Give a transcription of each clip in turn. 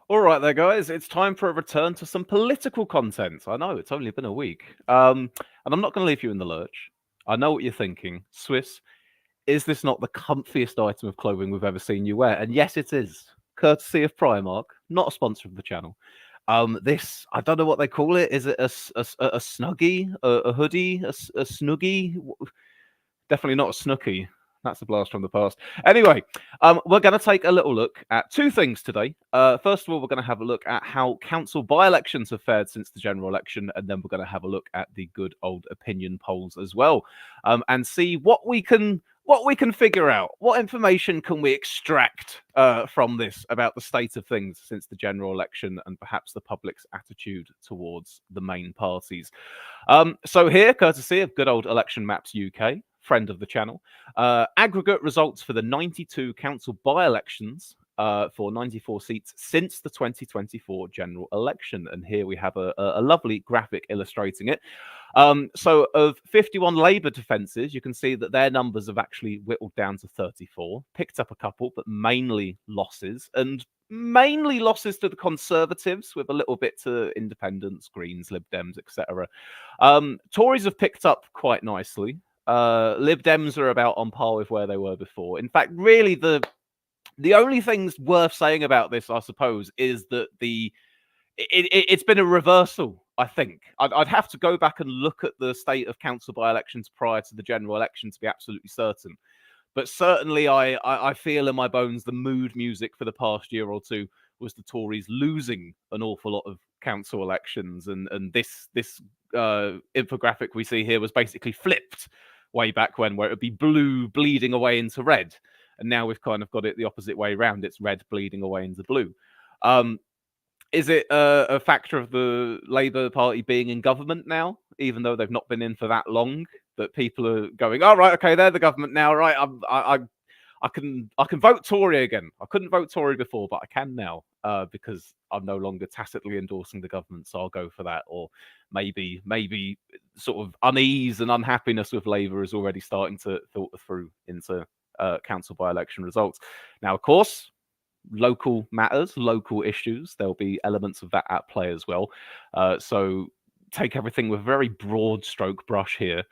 All right, there, guys. It's time for a return to some political content. I know it's only been a week, and I'm not going to leave you in the lurch. I know what you're thinking, Swiss. Is this not the comfiest item of clothing we've ever seen you wear? And yes, it is, courtesy of Primark, not a sponsor of the channel. This, I don't know what they call it. Is it a snuggie, a hoodie, a snuggie? Definitely not a snooky. That's a blast from the past. Anyway, we're going to take a little look at two things today. First of all, we're going to have a look at how council by-elections have fared since the general election, and then we're going to have a look at the good old opinion polls as well, and see what we can figure out. What information can we extract from this about the state of things since the general election, and perhaps the public's attitude towards the main parties. So here, courtesy of good old Election Maps UK, friend of the channel, aggregate results for the 92 council by-elections for 94 seats since the 2024 general election. And here we have a lovely graphic illustrating it. So of 51 Labour defences, you can see that their numbers have actually whittled down to 34, picked up a couple, but mainly losses, and mainly losses to the Conservatives, with a little bit to Independents, Greens, Lib Dems, etc. Tories have picked up quite nicely. Lib Dems are about on par with where they were before. In fact, really, the only things worth saying about this, I suppose, is that it's been a reversal. I think I'd have to go back and look at the state of council by-elections prior to the general election to be absolutely certain. But certainly, I feel in my bones the mood music for the past year or two was the Tories losing an awful lot of council elections, and this infographic we see here was basically flipped way back when, where it would be blue bleeding away into red, and now we've kind of got it the opposite way around. It's red bleeding away into blue. Is it a factor of the Labour Party being in government now, even though they've not been in for that long, that people are going, "Oh, right, okay, they're the government now, right? I can vote Tory again. I couldn't vote Tory before, but I can now because I'm no longer tacitly endorsing the government, so I'll go for that." Or maybe sort of unease and unhappiness with Labour is already starting to filter through into council by-election results. Now, of course, local matters, local issues, there'll be elements of that at play as well. So take everything with a very broad stroke brush here.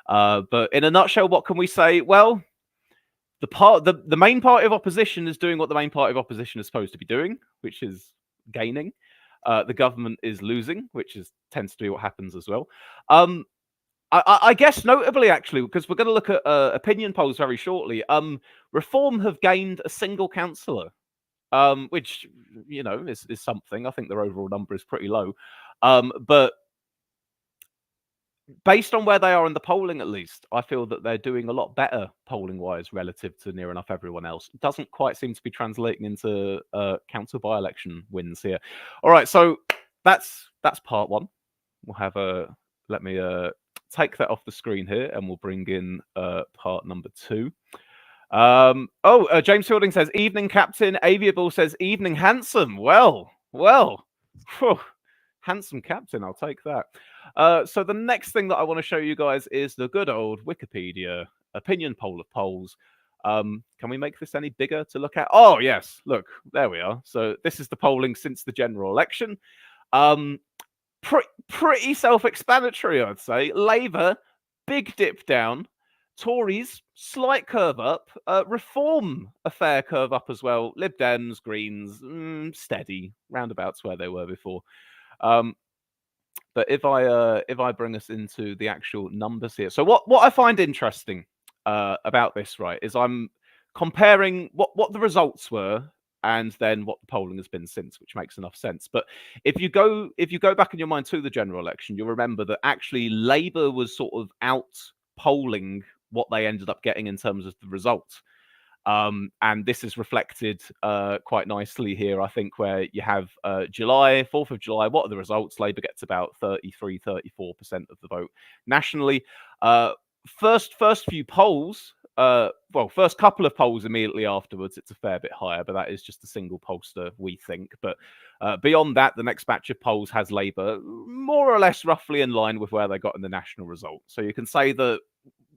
But in a nutshell, what can we say? Well, the main party of opposition is doing what the main party of opposition is supposed to be doing, which is gaining. The government is losing, which tends to be what happens as well. I guess notably, actually, because we're going to look at opinion polls very shortly. Reform have gained a single councillor, which is something. I think their overall number is pretty low, but based on where they are in the polling, at least, I feel that they're doing a lot better polling-wise relative to near enough everyone else. It doesn't quite seem to be translating into council by-election wins here. All right, so that's part one. We'll have let me take that off the screen here, and we'll bring in part number two. James Fielding says, "Evening, Captain." Aviable says, "Evening, handsome." Well. Whew. Handsome Captain, I'll take that. So the next thing that I want to show you guys is the good old Wikipedia opinion poll of polls. Can we make this any bigger to look at? Oh, yes. Look, there we are. So this is the polling since the general election. Pretty self-explanatory, I'd say. Labour, big dip down. Tories, slight curve up. Reform, a fair curve up as well. Lib Dems, Greens, steady, roundabouts where they were before. But if I bring us into the actual numbers here, so what I find interesting about this, right, is I'm comparing what the results were and then what the polling has been since, which makes enough sense. But if you go back in your mind to the general election, you'll remember that actually Labour was sort of out polling what they ended up getting in terms of the result. And this is reflected quite nicely here, I think, where you have July, 4th of July. What are the results? Labour gets about 33, 34% of the vote nationally. First few polls, first couple of polls immediately afterwards, it's a fair bit higher, but that is just a single pollster, we think. But beyond that, the next batch of polls has Labour more or less roughly in line with where they got in the national result. So you can say that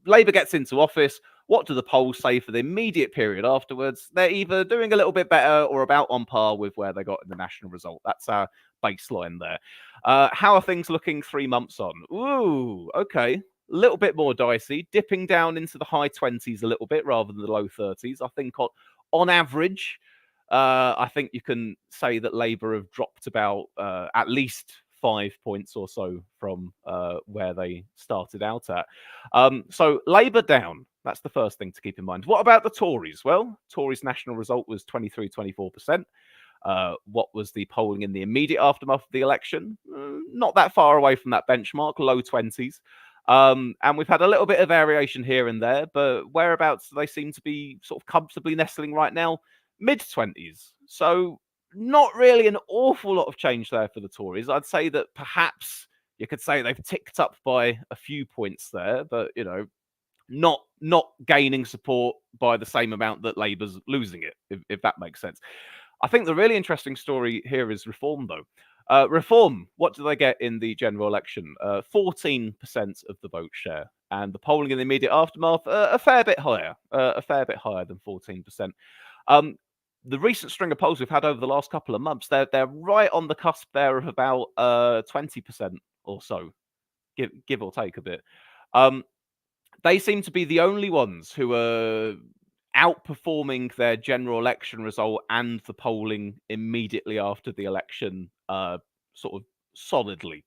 Labour gets into office. What do the polls say for the immediate period afterwards? They're either doing a little bit better or about on par with where they got in the national result. That's our baseline there. How are things looking 3 months on? Ooh, okay. A little bit more dicey, dipping down into the high 20s a little bit rather than the low 30s. I think on average, I think you can say that Labour have dropped about at least 5 points or so from where they started out at. So Labour down. That's the first thing to keep in mind. What about the Tories? Well, Tories' national result was 23-24%. What was the polling in the immediate aftermath of the election? Not that far away from that benchmark, low 20s. And we've had a little bit of variation here and there, but whereabouts do they seem to be sort of comfortably nestling right now? Mid-20s. So not really an awful lot of change there for the Tories. I'd say that perhaps you could say they've ticked up by a few points there, but, not gaining support by the same amount that Labour's losing it, if that makes sense. I think the really interesting story here is Reform, though. Reform, what do they get in the general election? 14% of the vote share. And the polling in the immediate aftermath, a fair bit higher than 14%. The recent string of polls we've had over the last couple of months, they're right on the cusp there of about 20% or so, give or take a bit. They seem to be the only ones who are outperforming their general election result and the polling immediately after the election, sort of solidly.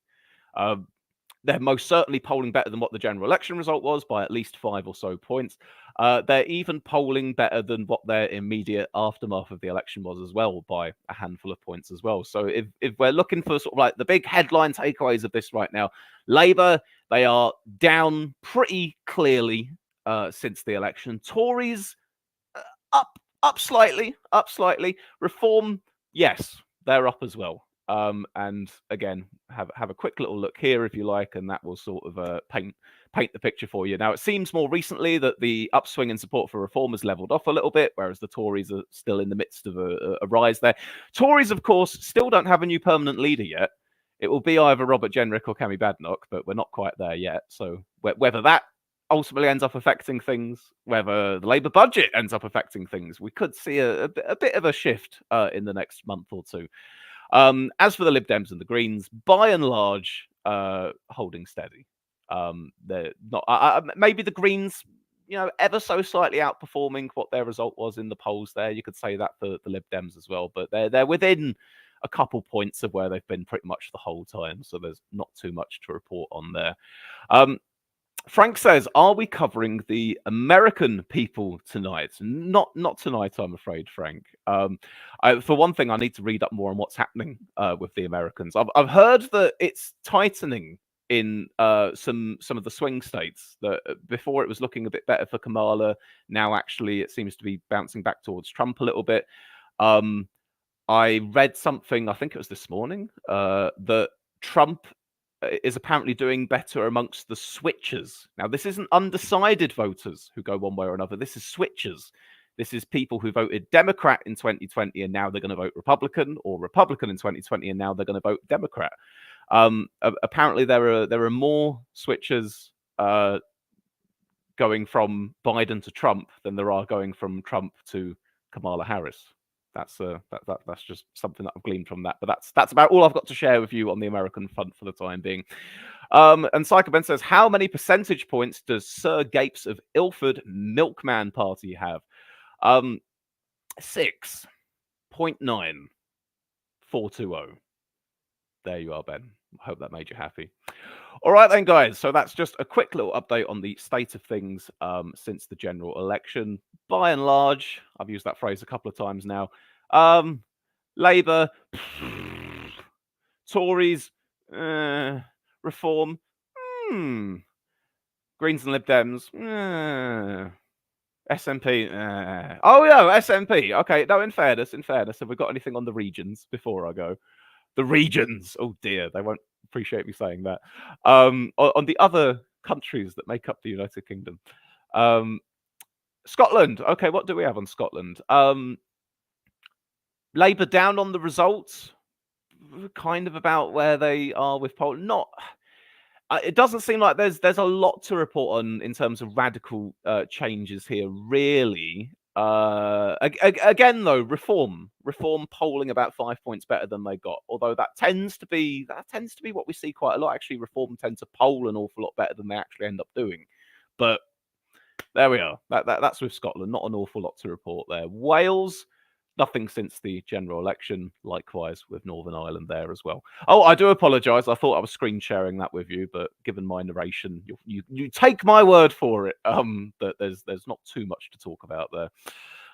They're most certainly polling better than what the general election result was by at least 5 or so points. They're even polling better than what their immediate aftermath of the election was as well by a handful of points as well. So if we're looking for sort of like the big headline takeaways of this right now, Labour, they are down pretty clearly since the election. Tories, up slightly. Reform, yes, they're up as well. And again, have a quick little look here if you like, and that will sort of paint the picture for you. Now, it seems more recently that the upswing in support for Reform has leveled off a little bit, whereas the Tories are still in the midst of a rise there. Tories, of course, still don't have a new permanent leader yet. It will be either Robert Jenrick or Kemi Badenoch, but we're not quite there yet. So whether that ultimately ends up affecting things, whether the Labour budget ends up affecting things, we could see a bit of a shift in the next month or two. As for the Lib Dems and the Greens, by and large, holding steady. They're not. Maybe the Greens, ever so slightly outperforming what their result was in the polls. There, you could say that for the Lib Dems as well, but they're within a couple points of where they've been pretty much the whole time. So there's not too much to report on there. Frank says, "Are we covering the American people tonight?" Not tonight, I'm afraid, Frank. For one thing, I need to read up more on what's happening with the Americans. I've heard that it's tightening in some of the swing states. That before it was looking a bit better for Kamala, now actually it seems to be bouncing back towards Trump a little bit. I read something, I think it was this morning, that Trump is apparently doing better amongst the switchers. Now, this isn't undecided voters who go one way or another. This is switchers. This is people who voted Democrat in 2020 and now they're going to vote Republican, or Republican in 2020 and now they're going to vote Democrat. Apparently, there are more switchers going from Biden to Trump than there are going from Trump to Kamala Harris. That's just something that I've gleaned from that. But that's about all I've got to share with you on the American front for the time being. And Psychoben says, how many percentage points does Sir Gapes of Ilford Milkman Party have? 6.9420. There you are, Ben. I hope that made you happy. All right then, guys. So that's just a quick little update on the state of things since the general election. By and large, I've used that phrase a couple of times now. Labour, Tories, Reform, Greens and Lib Dems, SNP. Oh no, SNP. Okay, no. In fairness, have we got anything on the regions before I go? The regions. Oh dear, they won't appreciate me saying that. On the other countries that make up the United Kingdom. Scotland. Okay, what do we have on Scotland? Labour down on the results, kind of about where they are with Poland. It doesn't seem like there's a lot to report on in terms of radical changes here, really. Again, though, reform polling about 5 points better than they got. Although that tends to be what we see quite a lot. Actually, reform tend to poll an awful lot better than they actually end up doing. But there we are. That's with Scotland. Not an awful lot to report there. Wales. Nothing since the general election. Likewise with Northern Ireland there as well. Oh, I do apologise. I thought I was screen sharing that with you, but given my narration, you take my word for it. That there's not too much to talk about there.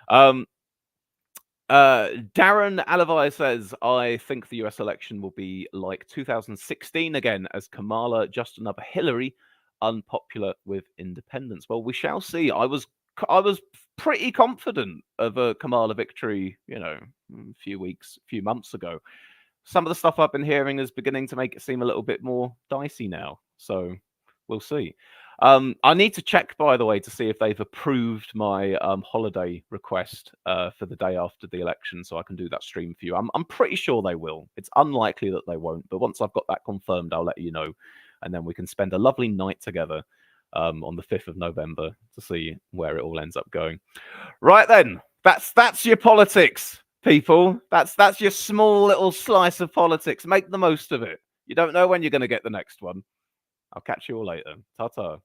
Darren Alavai says, I think the US election will be like 2016 again, as Kamala, just another Hillary, unpopular with independents. Well, we shall see. I was pretty confident of a Kamala victory, a few months ago. Some of the stuff I've been hearing is beginning to make it seem a little bit more dicey now. So we'll see. I need to check, by the way, to see if they've approved my holiday request for the day after the election, so I can do that stream for you. I'm pretty sure they will. It's unlikely that they won't, but once I've got that confirmed, I'll let you know, and then we can spend a lovely night together on the 5th of November to see where it all ends up going. Right then, that's your politics, people. That's your small little slice of politics. Make the most of it. You don't know when you're going to get the next one. I'll catch you all later. Ta-ta.